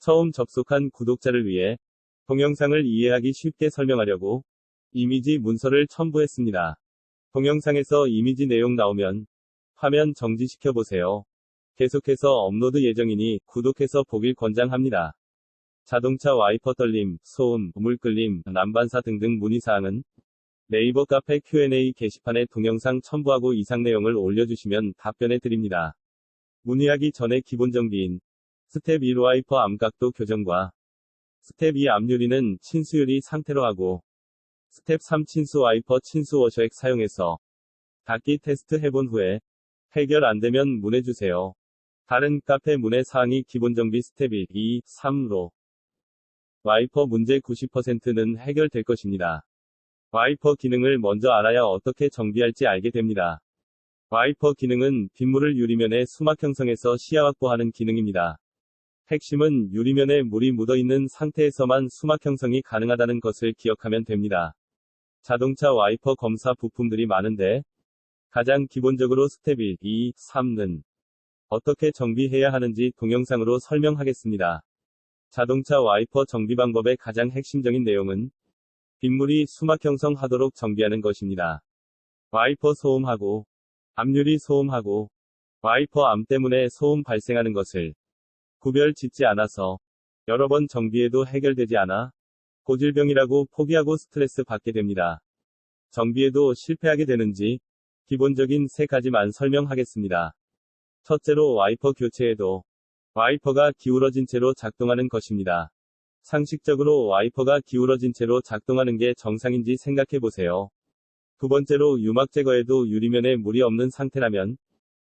처음 접속한 구독자를 위해 동영상을 이해하기 쉽게 설명하려고 이미지 문서를 첨부했습니다. 동영상에서 이미지 내용 나오면 화면 정지시켜 보세요. 계속해서 업로드 예정이니 구독해서 보길 권장합니다. 자동차 와이퍼 떨림, 소음, 물 끓림, 난반사 등등 문의사항은 네이버 카페 Q&A 게시판에 동영상 첨부하고 이상 내용을 올려주시면 답변해 드립니다. 문의하기 전에 기본 정비인 스텝 1 와이퍼 암각도 교정과 스텝 2 압유리는 친수유리 상태로 하고 스텝 3 친수 와이퍼 친수 워셔액 사용해서 닦기 테스트 해본 후에 해결 안되면 문의주세요. 다른 카페 문의 사항이 기본 정비 스텝 1, 2, 3로 와이퍼 문제 90%는 해결될 것입니다. 와이퍼 기능을 먼저 알아야 어떻게 정비할지 알게 됩니다. 와이퍼 기능은 빗물을 유리면에 수막 형성해서 시야 확보하는 기능입니다. 핵심은 유리면에 물이 묻어있는 상태에서만 수막 형성이 가능하다는 것을 기억하면 됩니다. 자동차 와이퍼 검사 부품들이 많은데 가장 기본적으로 스텝 1, 2, 3는 어떻게 정비해야 하는지 동영상으로 설명하겠습니다. 자동차 와이퍼 정비 방법의 가장 핵심적인 내용은 빗물이 수막 형성하도록 정비하는 것입니다. 와이퍼 소음하고 압유리 소음하고 와이퍼 암 때문에 소음 발생하는 것을 구별 짓지 않아서 여러 번 정비해도 해결되지 않아 고질병이라고 포기하고 스트레스 받게 됩니다. 정비해도 실패하게 되는지 기본적인 세 가지만 설명하겠습니다. 첫째로 와이퍼 교체에도 와이퍼가 기울어진 채로 작동하는 것입니다. 상식적으로 와이퍼가 기울어진 채로 작동하는 게 정상인지 생각해 보세요. 두 번째로 유막 제거에도 유리면에 물이 없는 상태라면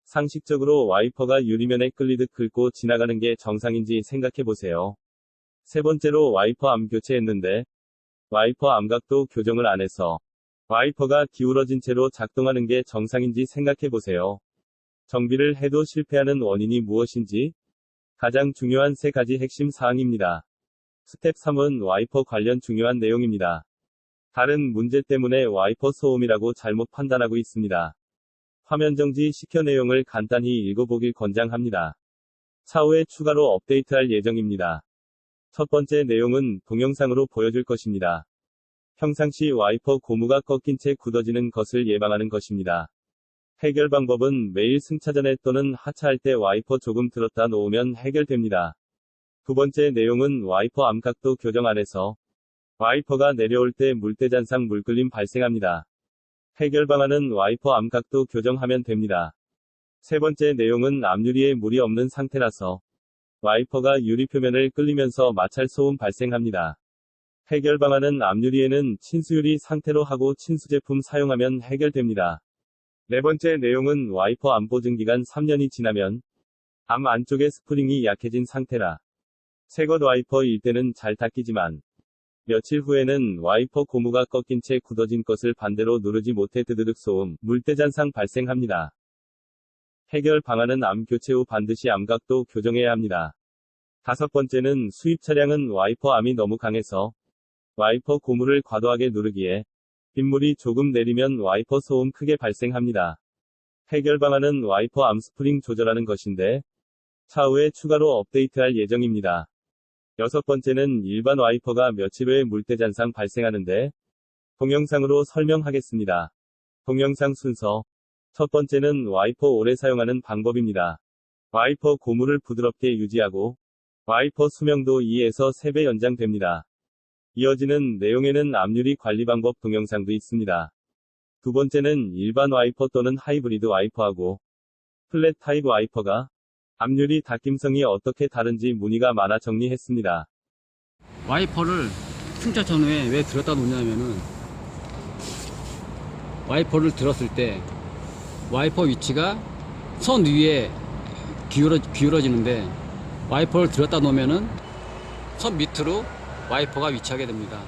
상식적으로 와이퍼가 유리면에 끌리듯 긁고 지나가는 게 정상인지 생각해 보세요. 세 번째로 와이퍼 암 교체했는데 와이퍼 암각도 교정을 안 해서 와이퍼가 기울어진 채로 작동하는 게 정상인지 생각해 보세요. 정비를 해도 실패하는 원인이 무엇인지 가장 중요한 세 가지 핵심 사항입니다. 스텝 3은 와이퍼 관련 중요한 내용입니다. 다른 문제 때문에 와이퍼 소음이라고 잘못 판단하고 있습니다. 화면 정지 시켜 내용을 간단히 읽어보길 권장합니다. 차후에 추가로 업데이트할 예정입니다. 첫 번째 내용은 동영상으로 보여줄 것입니다. 평상시 와이퍼 고무가 꺾인 채 굳어지는 것을 예방하는 것입니다. 해결 방법은 매일 승차 전에 또는 하차할 때 와이퍼 조금 들었다 놓으면 해결됩니다. 두 번째 내용은 와이퍼 암각도 교정 안에서 와이퍼가 내려올 때 물대잔상 물끌림 발생합니다. 해결 방안은 와이퍼 암각도 교정하면 됩니다. 세 번째 내용은 압유리에 물이 없는 상태라서 와이퍼가 유리 표면을 끌리면서 마찰 소음 발생합니다. 해결 방안은 압유리에는 친수유리 상태로 하고 친수 제품 사용하면 해결됩니다. 네 번째 내용은 와이퍼 암 보증 기간 3년이 지나면 암 안쪽에 스프링이 약해진 상태라 새것 와이퍼일 때는 잘 닦이지만 며칠 후에는 와이퍼 고무가 꺾인 채 굳어진 것을 반대로 누르지 못해 드드득 소음, 물대잔상 발생합니다. 해결 방안은 암 교체 후 반드시 암각도 교정해야 합니다. 다섯 번째는 수입 차량은 와이퍼 암이 너무 강해서 와이퍼 고무를 과도하게 누르기에 빗물이 조금 내리면 와이퍼 소음 크게 발생합니다. 해결 방안은 와이퍼 암 스프링 조절하는 것인데 차후에 추가로 업데이트할 예정입니다. 여섯 번째는 일반 와이퍼가 며칠 후에 물대잔상 발생하는데 동영상으로 설명하겠습니다. 동영상 순서 첫 번째는 와이퍼 오래 사용하는 방법입니다. 와이퍼 고무를 부드럽게 유지하고 와이퍼 수명도 2에서 3배 연장됩니다. 이어지는 내용에는 압유리 관리 방법 동영상도 있습니다. 두 번째는 일반 와이퍼 또는 하이브리드 와이퍼하고 플랫 타입 와이퍼가 압유리 닦임성이 어떻게 다른지 문의가 많아 정리했습니다. 와이퍼를 승차 전후에 왜 들었다 놓냐면은 와이퍼를 들었을 때 와이퍼 위치가 선 위에 기울어지는데 와이퍼를 들었다 놓으면은 선 밑으로 와이퍼가 위치하게 됩니다.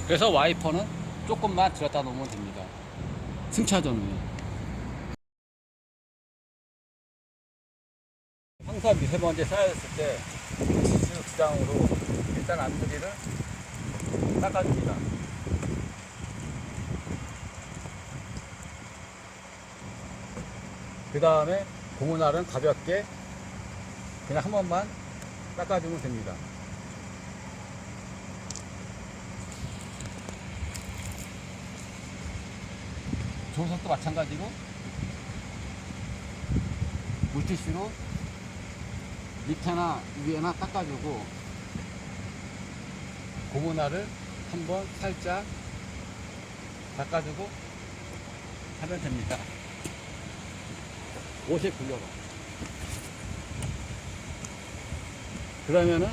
그래서 와이퍼는 조금만 들었다 놓으면 됩니다. 승차 전후에. 황사 미세먼지 쌓였을 때 지수육상으로 일단 앞유리를 닦아줍니다. 그 다음에 고무날은 가볍게 그냥 한 번만 닦아주면 됩니다. 조석도 마찬가지로 물티슈로 밑에나 위에나 닦아주고 고무날을 한번 살짝 닦아주고 하면 됩니다. 옷에 굴려봐. 그러면은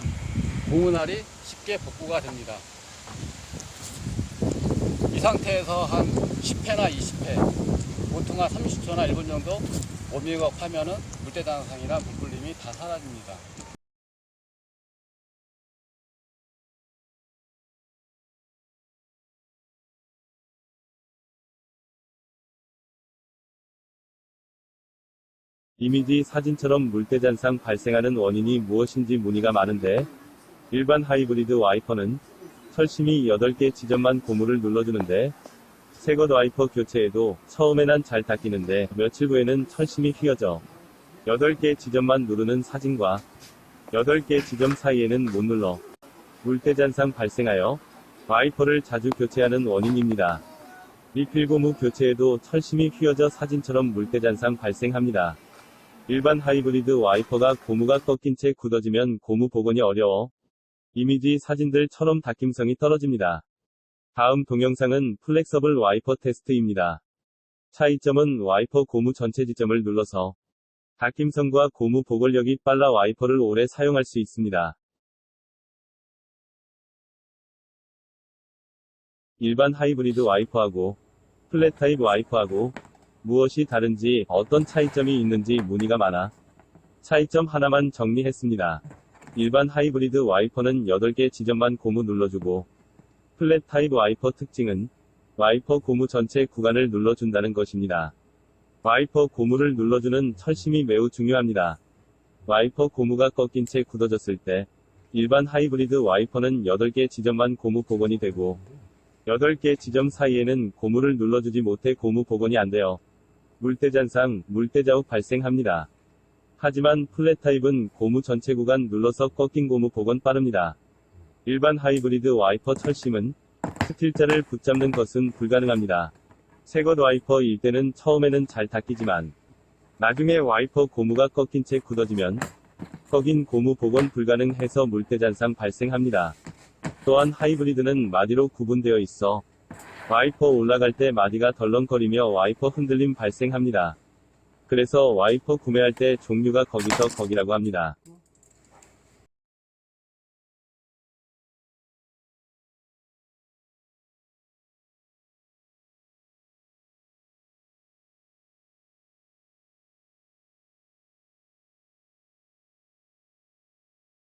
고무날이 쉽게 복구가 됩니다. 이 상태에서 한 10회나 20회, 보통 한 30초나 1분 정도 워밍업 하면은 물때장상이나 물불림이 다 사라집니다. 이미지 사진처럼 물때잔상 발생하는 원인이 무엇인지 문의가 많은데, 일반 하이브리드 와이퍼는 철심이 8개 지점만 고무를 눌러주는데, 새것 와이퍼 교체에도 처음에는 잘 닦이는데 며칠 후에는 철심이 휘어져 8개 지점만 누르는 사진과 8개 지점 사이에는 못 눌러 물때잔상 발생하여 와이퍼를 자주 교체하는 원인입니다. 리필 고무 교체에도 철심이 휘어져 사진처럼 물때잔상 발생합니다. 일반 하이브리드 와이퍼가 고무가 꺾인 채 굳어지면 고무 복원이 어려워 이미지 사진들처럼 닦임성이 떨어집니다. 다음 동영상은 플렉서블 와이퍼 테스트입니다. 차이점은 와이퍼 고무 전체 지점을 눌러서 닦임성과 고무 복원력이 빨라 와이퍼를 오래 사용할 수 있습니다. 일반 하이브리드 와이퍼하고 플랫 타입 와이퍼하고 무엇이 다른지, 어떤 차이점이 있는지 문의가 많아 차이점 하나만 정리했습니다. 일반 하이브리드 와이퍼는 8개 지점만 고무 눌러주고, 플랫 타입 와이퍼 특징은 와이퍼 고무 전체 구간을 눌러준다는 것입니다. 와이퍼 고무를 눌러주는 철심이 매우 중요합니다. 와이퍼 고무가 꺾인 채 굳어졌을 때 일반 하이브리드 와이퍼는 8개 지점만 고무 복원이 되고 8개 지점 사이에는 고무를 눌러주지 못해 고무 복원이 안 되어 물때잔상, 물때자국 발생합니다. 하지만 플랫 타입은 고무 전체 구간 눌러서 꺾인 고무 복원 빠릅니다. 일반 하이브리드 와이퍼 철심은 스틸자를 붙잡는 것은 불가능합니다. 새것 와이퍼일 때는 처음에는 잘 닦이지만 나중에 와이퍼 고무가 꺾인 채 굳어지면 꺾인 고무 복원 불가능해서 물때잔상 발생합니다. 또한 하이브리드는 마디로 구분되어 있어 와이퍼 올라갈 때 마디가 덜렁거리며 와이퍼 흔들림 발생합니다. 그래서 와이퍼 구매할 때 종류가 거기서 거기라고 합니다.